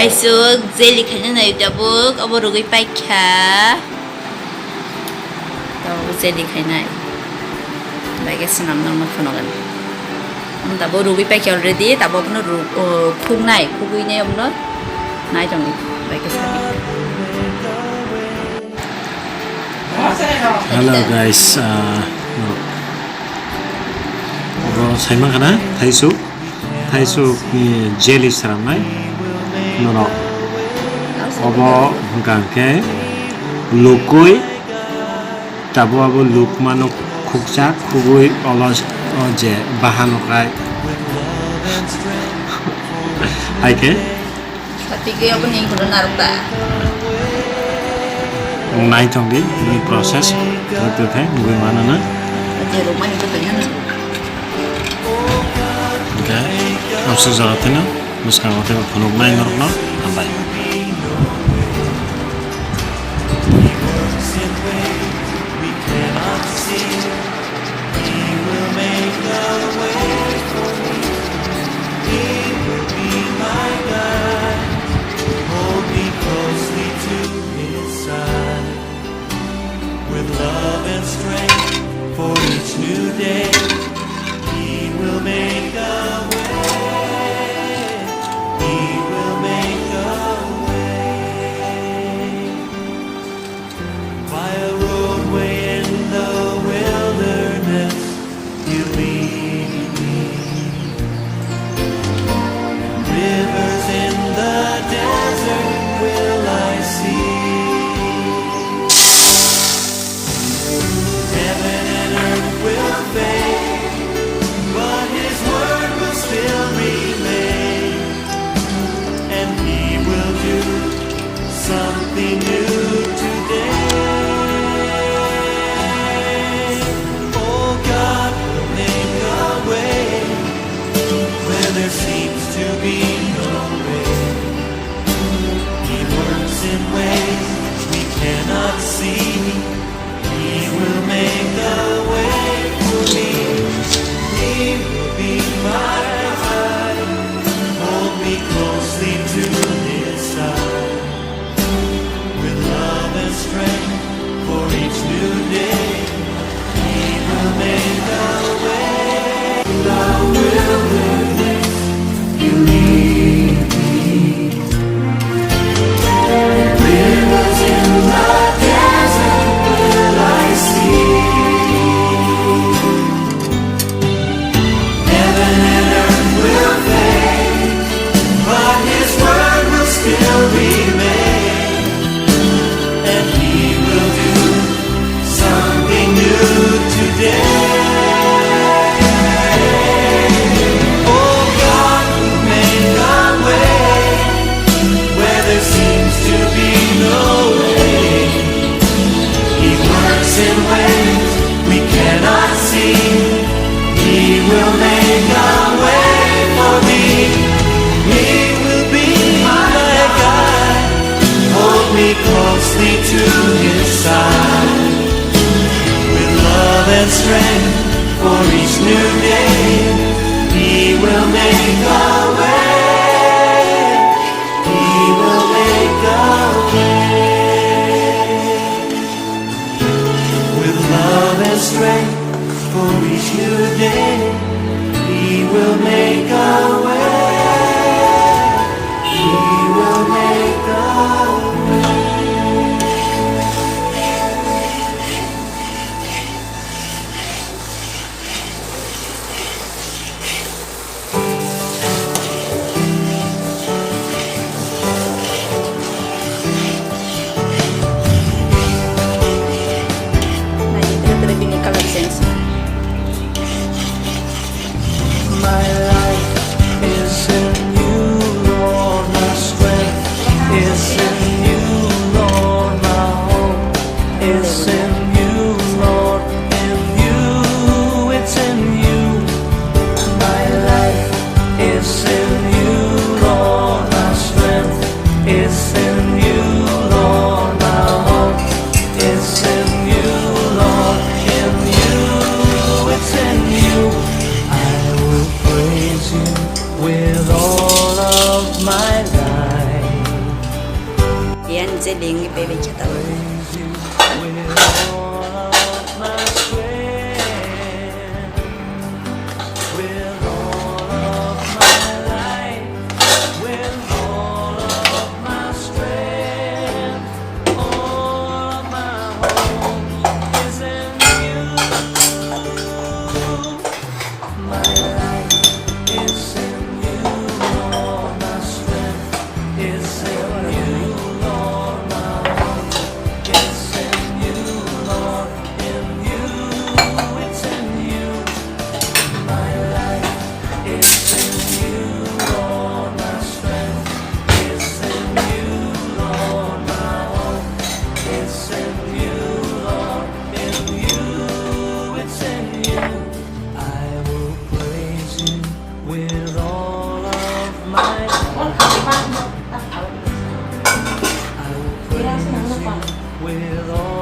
Thaichuk jelly khanya nai dabuk abo rugui paikha tau jelly khainai baige senam normal khonogan tabo rugui paikha already tabo apno khungnai khugui amno nai tong baige sabi. Hello guys, saya kana Thaichuk ni jelly seramai, nono, obo gangke lukui, tabo abo lukmanu kukcak kugui olos oje bahan okai, aike? Tapi ke abo nih kudu naruta. Naik tongdi ini proses betul teh bagaimana na? Di rumah itu tanya. Oke, langsung jalan Meska hotel penuh main normal Hambai. Love and strength for each new day, He will make a way. He will make a way. By a roadway in the wilderness, He'll lead me. Rivers in the desert will I see. Will fade, but His word will still remain, and He will do something new today. Oh, God will make a way where there seems to be no way. He works in ways we cannot see. He will make a way. He will be my guide, hold me closely to His side, with love and strength for each new day. He will make a way. The wilderness, You lead me. Rivers in the desert will I see. Still remain, and He will do something new today. Oh, God will make a way where there seems to be no way. He works in ways we cannot see. He will make a way for me. He will be me closely to His side, with love and strength for each new day. He will make a way. He will make a way. With love and strength for each new day, He will make a way. He will make a way. My life is in You, Lord, my strength is in Yan zeling baby kita. Praise you with all of my strength, with all of my life, with all of my strength. All of my hope is in you. My life is in you, Lord. My strength is in you, Lord. My hope is in you, Lord. In you, it's in you. My life is in you, Lord. My strength is in you, Lord. My hope is in you, Lord. In you, it's in you. I will praise you with all of my heart. I will praise you with all